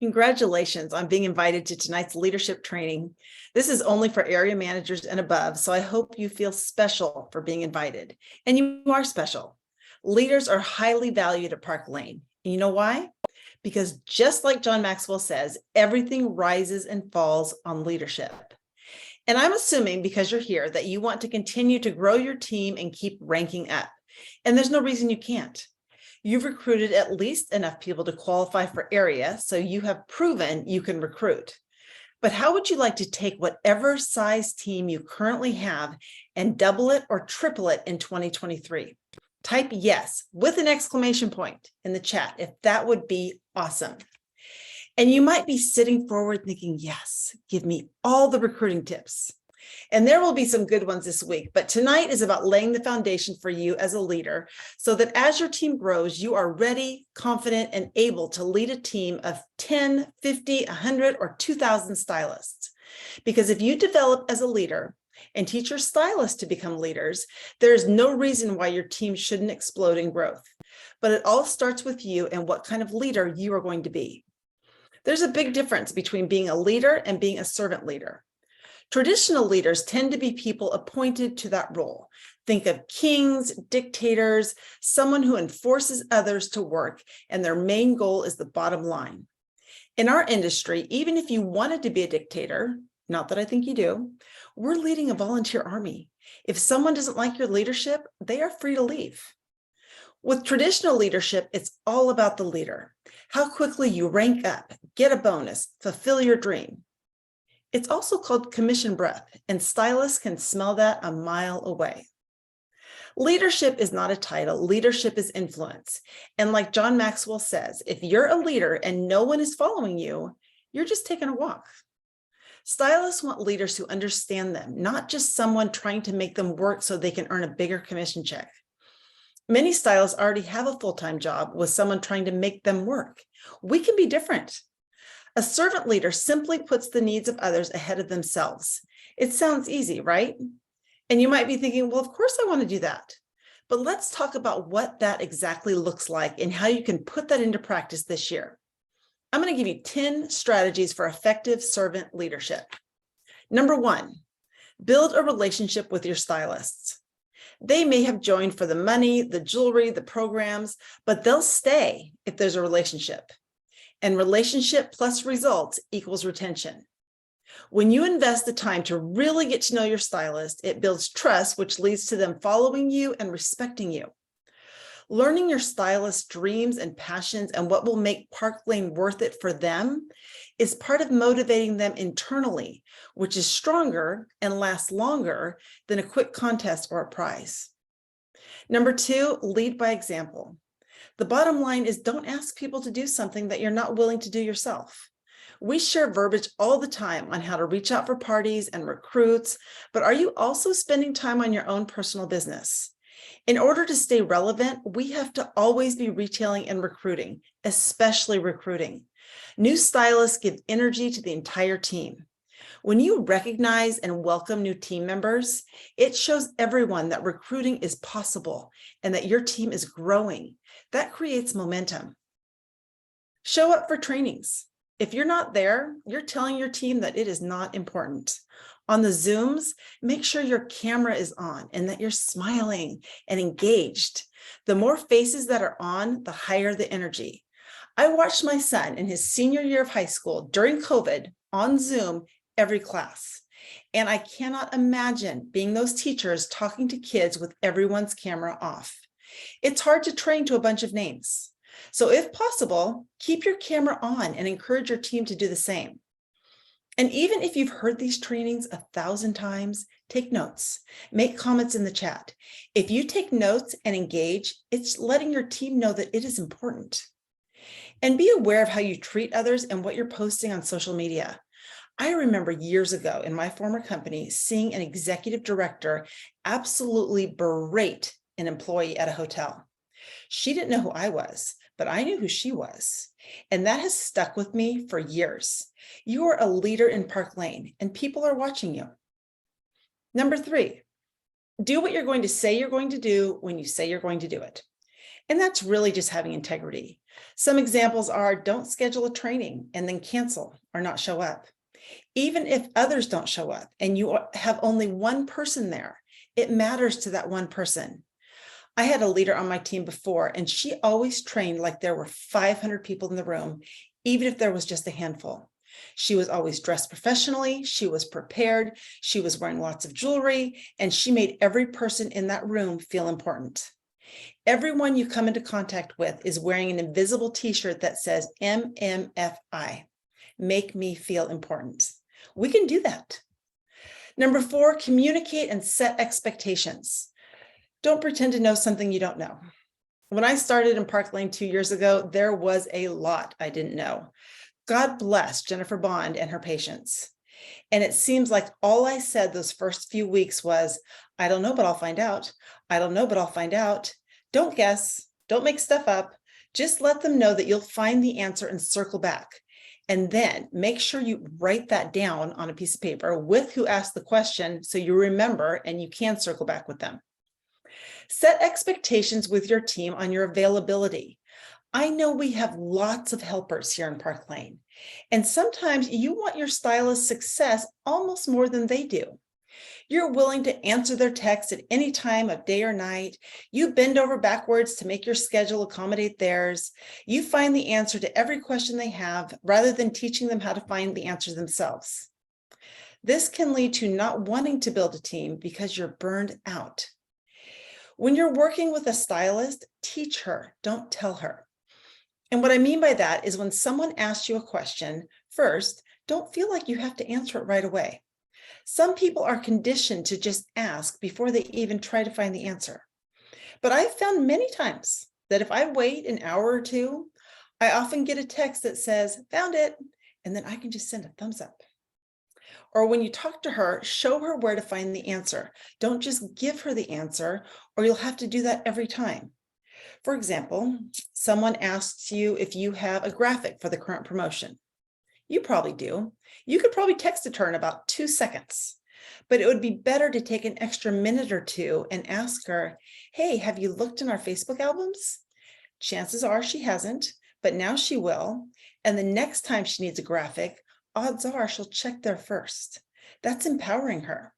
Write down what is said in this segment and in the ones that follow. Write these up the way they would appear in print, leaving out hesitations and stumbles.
Congratulations on being invited to tonight's leadership training. This is only for area managers and above, so I hope you feel special for being invited. And you are special. Leaders are highly valued at Park Lane. And you know why? Because just like John Maxwell says, everything rises and falls on leadership. And I'm assuming because you're here that you want to continue to grow your team and keep ranking up. And there's no reason you can't. You've recruited at least enough people to qualify for area, so you have proven you can recruit. But how would you like to take whatever size team you currently have and double it or triple it in 2023? Type yes with an exclamation point in the chat if that would be awesome. And you might be sitting forward thinking, yes, give me all the recruiting tips. And there will be some good ones this week, but tonight is about laying the foundation for you as a leader so that as your team grows, you are ready, confident, and able to lead a team of 10, 50, 100, or 2,000 stylists. Because if you develop as a leader and teach your stylists to become leaders, there's no reason why your team shouldn't explode in growth. But it all starts with you and what kind of leader you are going to be. There's a big difference between being a leader and being a servant leader. Traditional leaders tend to be people appointed to that role. Think of kings, dictators, someone who enforces others to work, and their main goal is the bottom line. In our industry, even if you wanted to be a dictator, not that I think you do, we're leading a volunteer army. If someone doesn't like your leadership, they are free to leave. With traditional leadership, it's all about the leader, how quickly you rank up, get a bonus, fulfill your dream. It's also called commission breath, and stylists can smell that a mile away. Leadership is not a title. Leadership is influence. And like John Maxwell says, if you're a leader and no one is following you, you're just taking a walk. Stylists want leaders who understand them, not just someone trying to make them work so they can earn a bigger commission check. Many stylists already have a full-time job with someone trying to make them work. We can be different. A servant leader simply puts the needs of others ahead of themselves. It sounds easy, right? And you might be thinking, well, of course I want to do that. But let's talk about what that exactly looks like and how you can put that into practice this year. I'm going to give you 10 strategies for effective servant leadership. Number 1, build a relationship with your stylists. They may have joined for the money, the jewelry, the programs, but they'll stay if there's a relationship. And relationship plus results equals retention. When you invest the time to really get to know your stylist, it builds trust, which leads to them following you and respecting you. Learning your stylist's dreams and passions and what will make Park Lane worth it for them is part of motivating them internally, which is stronger and lasts longer than a quick contest or a prize. Number 2, lead by example. The bottom line is don't ask people to do something that you're not willing to do yourself. We share verbiage all the time on how to reach out for parties and recruits, but are you also spending time on your own personal business? In order to stay relevant, we have to always be retailing and recruiting, especially recruiting. New stylists give energy to the entire team. When you recognize and welcome new team members, it shows everyone that recruiting is possible and that your team is growing. That creates momentum. Show up for trainings. If you're not there, you're telling your team that it is not important. On the Zooms, make sure your camera is on and that you're smiling and engaged. The more faces that are on, the higher the energy. I watched my son in his senior year of high school during COVID on Zoom every class. And I cannot imagine being those teachers talking to kids with everyone's camera off. It's hard to train to a bunch of names. So if possible, keep your camera on and encourage your team to do the same. And even if you've heard these trainings 1,000 times, take notes, make comments in the chat. If you take notes and engage, it's letting your team know that it is important. And be aware of how you treat others and what you're posting on social media. I remember years ago in my former company, seeing an executive director absolutely berate an employee at a hotel. She didn't know who I was, but I knew who she was. And that has stuck with me for years. You are a leader in Park Lane and people are watching you. Number 3, do what you're going to say you're going to do when you say you're going to do it. And that's really just having integrity. Some examples are don't schedule a training and then cancel or not show up. Even if others don't show up and you have only one person there, it matters to that one person. I had a leader on my team before, and she always trained like there were 500 people in the room, even if there was just a handful. She was always dressed professionally. She was prepared. She was wearing lots of jewelry, and she made every person in that room feel important. Everyone you come into contact with is wearing an invisible t-shirt that says MMFI, make me feel important. We can do that. Number 4, communicate and set expectations. Don't pretend to know something you don't know. When I started in Park Lane 2 years ago, there was a lot I didn't know. God bless Jennifer Bond and her patience. And it seems like all I said those first few weeks was, I don't know, but I'll find out. I don't know, but I'll find out. Don't guess. Don't make stuff up. Just let them know that you'll find the answer and circle back. And then make sure you write that down on a piece of paper with who asked the question so you remember and you can circle back with them. Set expectations with your team on your availability. I know we have lots of helpers here in Park Lane, and sometimes you want your stylist's success almost more than they do. You're willing to answer their texts at any time of day or night. You bend over backwards to make your schedule accommodate theirs. You find the answer to every question they have rather than teaching them how to find the answers themselves. This can lead to not wanting to build a team because you're burned out. When you're working with a stylist, teach her, don't tell her. And what I mean by that is when someone asks you a question, first, don't feel like you have to answer it right away. Some people are conditioned to just ask before they even try to find the answer. But I've found many times that if I wait an hour or two, I often get a text that says, found it, and then I can just send a thumbs up. Or when you talk to her, show her where to find the answer. Don't just give her the answer, or you'll have to do that every time. For example, someone asks you if you have a graphic for the current promotion. You probably do. You could probably text it to her in about 2 seconds, but it would be better to take an extra minute or two and ask her, hey, have you looked in our Facebook albums? Chances are she hasn't, but now she will. And the next time she needs a graphic, odds are she'll check there first. That's empowering her.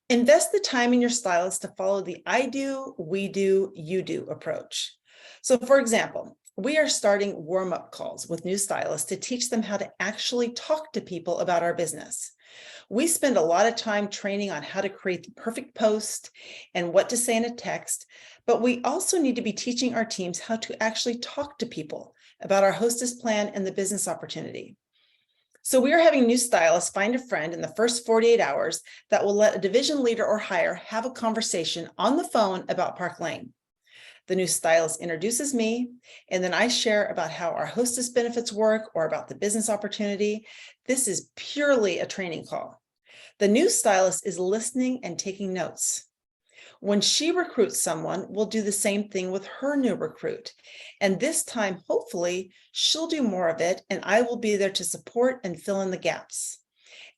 Invest the time in your stylist to follow the I do, we do, you do approach. So for example, we are starting warm-up calls with new stylists to teach them how to actually talk to people about our business. We spend a lot of time training on how to create the perfect post and what to say in a text, but we also need to be teaching our teams how to actually talk to people about our hostess plan and the business opportunity. So we are having new stylists find a friend in the first 48 hours that will let a division leader or higher have a conversation on the phone about Park Lane. The new stylist introduces me, and then I share about how our hostess benefits work or about the business opportunity. This is purely a training call. The new stylist is listening and taking notes. When she recruits someone, we'll do the same thing with her new recruit. And this time, hopefully, she'll do more of it, and I will be there to support and fill in the gaps.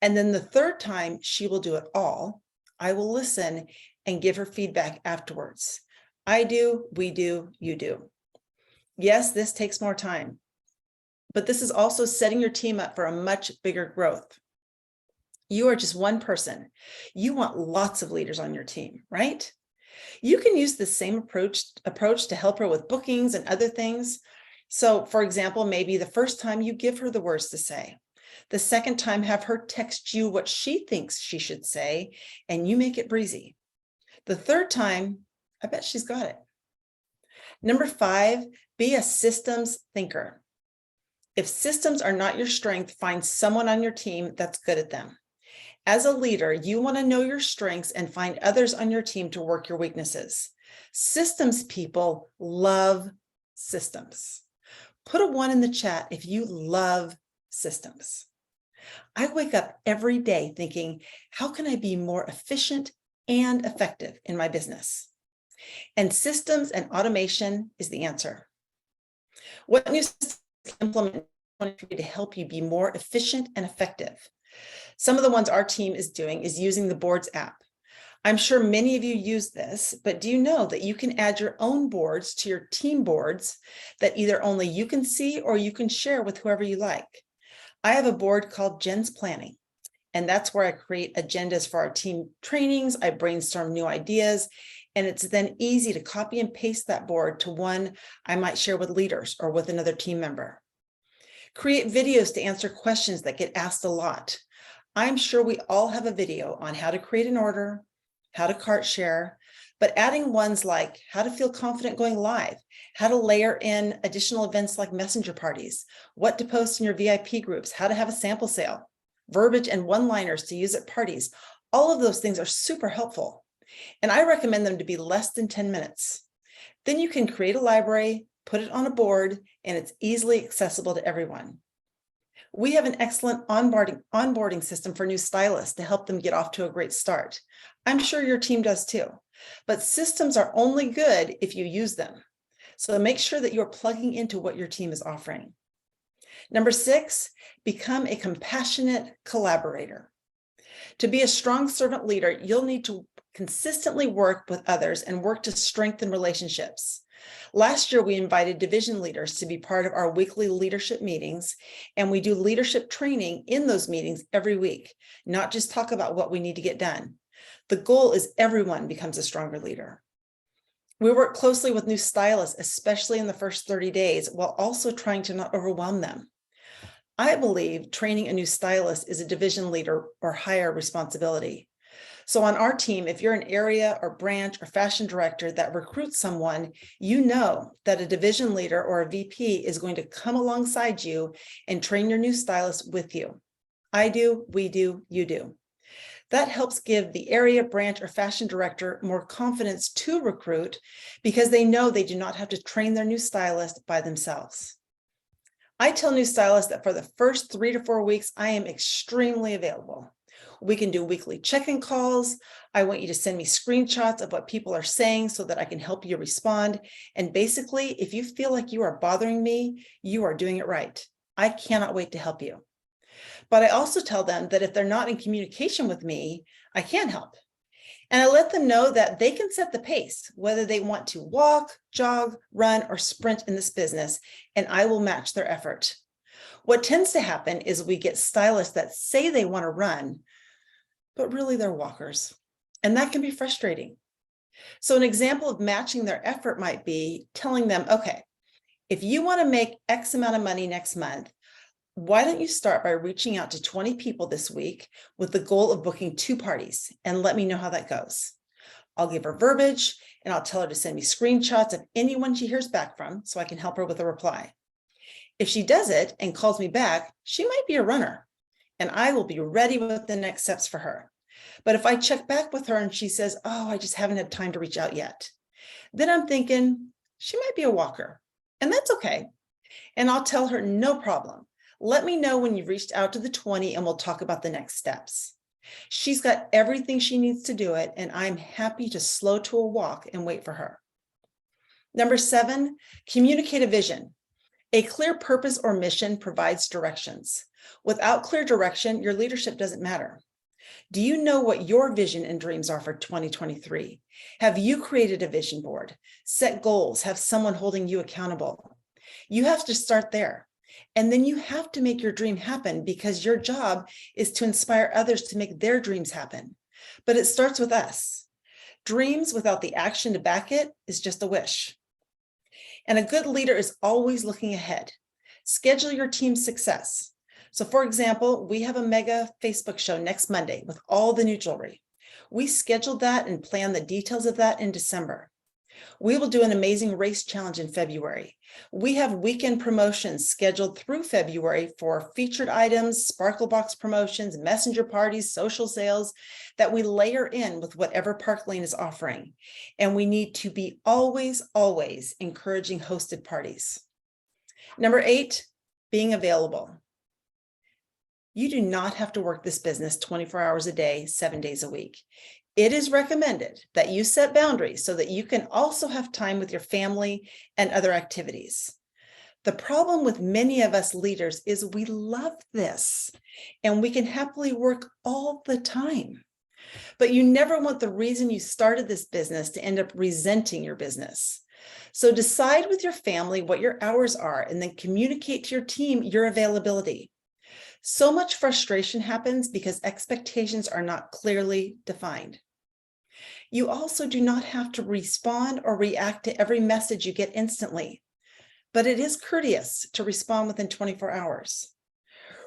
And then the third time, she will do it all. I will listen and give her feedback afterwards. I do, we do, you do. Yes, this takes more time, but this is also setting your team up for a much bigger growth. You are just one person. You want lots of leaders on your team, right? You can use the same approach to help her with bookings and other things. So for example, maybe the first time you give her the words to say. The second time, have her text you what she thinks she should say, and you make it breezy. The third time, I bet she's got it. Number 5, be a systems thinker. If systems are not your strength, find someone on your team that's good at them. As a leader, you want to know your strengths and find others on your team to work your weaknesses. Systems people love systems. Put a 1 in the chat if you love systems. I wake up every day thinking, how can I be more efficient and effective in my business? And systems and automation is the answer. What new systems implement to help you be more efficient and effective? Some of the ones our team is doing is using the Boards app. I'm sure many of you use this, but do you know that you can add your own boards to your team boards that either only you can see or you can share with whoever you like? I have a board called Jen's Planning, and that's where I create agendas for our team trainings. I brainstorm new ideas, and it's then easy to copy and paste that board to one I might share with leaders or with another team member. Create videos to answer questions that get asked a lot. I'm sure we all have a video on how to create an order, how to cart share, but adding ones like how to feel confident going live, how to layer in additional events like messenger parties, what to post in your VIP groups, how to have a sample sale, verbiage and one-liners to use at parties. All of those things are super helpful, and I recommend them to be less than 10 minutes. Then you can create a library, put it on a board, and it's easily accessible to everyone. We have an excellent onboarding system for new stylists to help them get off to a great start. I'm sure your team does too, but systems are only good if you use them. So make sure that you're plugging into what your team is offering. Number 6, become a compassionate collaborator. To be a strong servant leader, you'll need to consistently work with others and work to strengthen relationships. Last year, we invited division leaders to be part of our weekly leadership meetings, and we do leadership training in those meetings every week, not just talk about what we need to get done. The goal is everyone becomes a stronger leader. We work closely with new stylists, especially in the first 30 days, while also trying to not overwhelm them. I believe training a new stylist is a division leader or higher responsibility. So on our team, if you're an area or branch or fashion director that recruits someone, you know that a division leader or a VP is going to come alongside you and train your new stylist with you. I do, we do, you do. That helps give the area, branch, or fashion director more confidence to recruit because they know they do not have to train their new stylist by themselves. I tell new stylists that for the first 3 to 4 weeks, I am extremely available. We can do weekly check-in calls. I want you to send me screenshots of what people are saying so that I can help you respond. And basically, if you feel like you are bothering me, you are doing it right. I cannot wait to help you. But I also tell them that if they're not in communication with me, I can't help. And I let them know that they can set the pace, whether they want to walk, jog, run, or sprint in this business, and I will match their effort. What tends to happen is we get stylists that say they want to run, but really they're walkers, and that can be frustrating. So an example of matching their effort might be telling them, okay, if you want to make X amount of money next month, why don't you start by reaching out to 20 people this week with the goal of booking 2 parties and let me know how that goes. I'll give her verbiage and I'll tell her to send me screenshots of anyone she hears back from so I can help her with a reply. If she does it and calls me back, she might be a runner and I will be ready with the next steps for her. But if I check back with her and she says, oh, I just haven't had time to reach out yet, then I'm thinking she might be a walker, and that's okay. And I'll tell her, no problem. Let me know when you've reached out to the 20 and we'll talk about the next steps. She's got everything she needs to do it, and I'm happy to slow to a walk and wait for her. Number 7, communicate a vision. A clear purpose or mission provides directions. Without clear direction, your leadership doesn't matter. Do you know what your vision and dreams are for 2023? Have you created a vision board? Set goals, have someone holding you accountable? You have to start there. And then you have to make your dream happen because your job is to inspire others to make their dreams happen. But it starts with us. Dreams without the action to back it is just a wish. And a good leader is always looking ahead. Schedule your team's success. So for example, we have a mega Facebook show next Monday with all the new jewelry. We scheduled that and planned the details of that in December. We will do an amazing race challenge in February. We have weekend promotions scheduled through February for featured items, Sparkle Box promotions, messenger parties, social sales that we layer in with whatever Park Lane is offering. And we need to be always, always encouraging hosted parties. Number 8, being available. You do not have to work this business 24 hours a day, 7 days a week. It is recommended that you set boundaries so that you can also have time with your family and other activities. The problem with many of us leaders is we love this and we can happily work all the time. But you never want the reason you started this business to end up resenting your business. So decide with your family what your hours are and then communicate to your team your availability. So much frustration happens because expectations are not clearly defined. You also do not have to respond or react to every message you get instantly, but it is courteous to respond within 24 hours.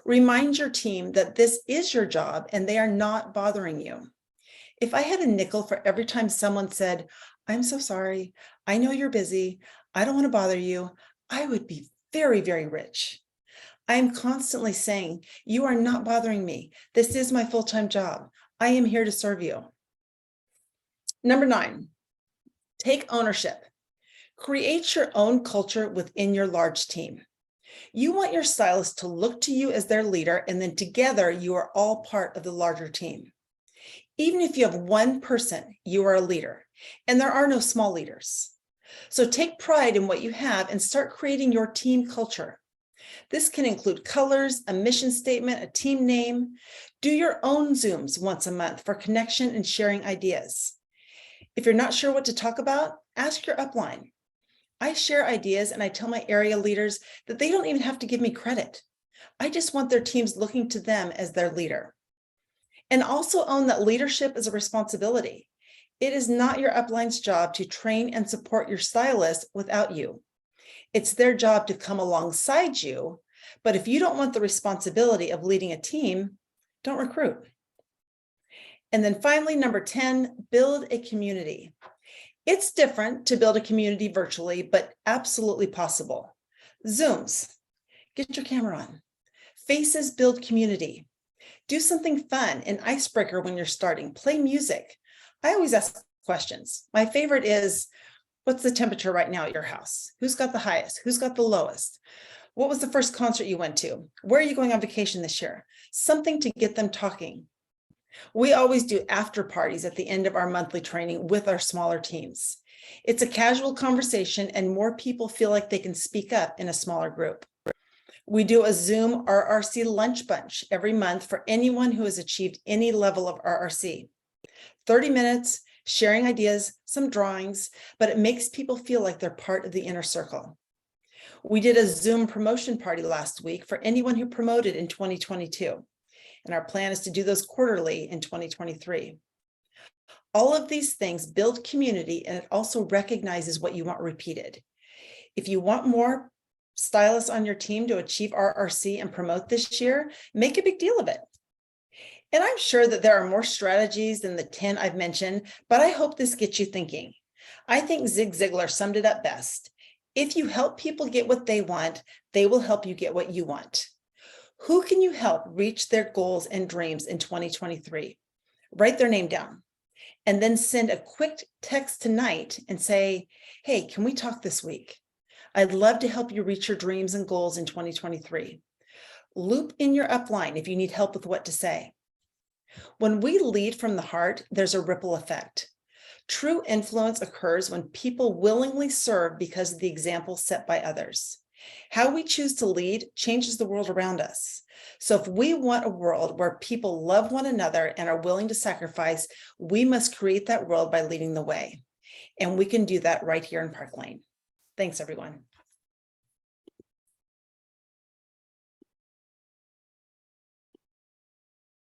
Remind your team that this is your job and they are not bothering you. If I had a nickel for every time someone said, "I'm so sorry, I know you're busy, I don't want to bother you," I would be very, very rich. I am constantly saying, "You are not bothering me. This is my full-time job. I am here to serve you." Number 9, take ownership. Create your own culture within your large team. You want your stylist to look to you as their leader, and then together you are all part of the larger team. Even if you have one person, you are a leader, and there are no small leaders. So take pride in what you have and start creating your team culture. This can include colors, a mission statement, a team name. Do your own Zooms once a month for connection and sharing ideas. If you're not sure what to talk about, ask your upline. I share ideas and I tell my area leaders that they don't even have to give me credit. I just want their teams looking to them as their leader. And also own that leadership is a responsibility. It is not your upline's job to train and support your stylist without you. It's their job to come alongside you, but if you don't want the responsibility of leading a team, don't recruit. And then finally, number 10, build a community. It's different to build a community virtually, but absolutely possible. Zooms, get your camera on. Faces build community. Do something fun, an icebreaker when you're starting. Play music. I always ask questions. My favorite is, what's the temperature right now at your house? Who's got the highest? Who's got the lowest? What was the first concert you went to? Where are you going on vacation this year? Something to get them talking. We always do after parties at the end of our monthly training with our smaller teams. It's a casual conversation and more people feel like they can speak up in a smaller group. We do a Zoom RRC lunch bunch every month for anyone who has achieved any level of RRC. 30 minutes, sharing ideas, some drawings, but it makes people feel like they're part of the inner circle. We did a Zoom promotion party last week for anyone who promoted in 2022. And our plan is to do those quarterly in 2023. All of these things build community, and it also recognizes what you want repeated. If you want more stylists on your team to achieve RRC and promote this year, make a big deal of it. And I'm sure that there are more strategies than the 10 I've mentioned, but I hope this gets you thinking. I think Zig Ziglar summed it up best. If you help people get what they want, they will help you get what you want. Who can you help reach their goals and dreams in 2023? Write their name down and then send a quick text tonight and say, "Hey, can we talk this week? I'd love to help you reach your dreams and goals in 2023. Loop in your upline if you need help with what to say. When we lead from the heart, there's a ripple effect. True influence occurs when people willingly serve because of the example set by others. How we choose to lead changes the world around us. So if we want a world where people love one another and are willing to sacrifice, we must create that world by leading the way. And we can do that right here in Park Lane. Thanks, everyone.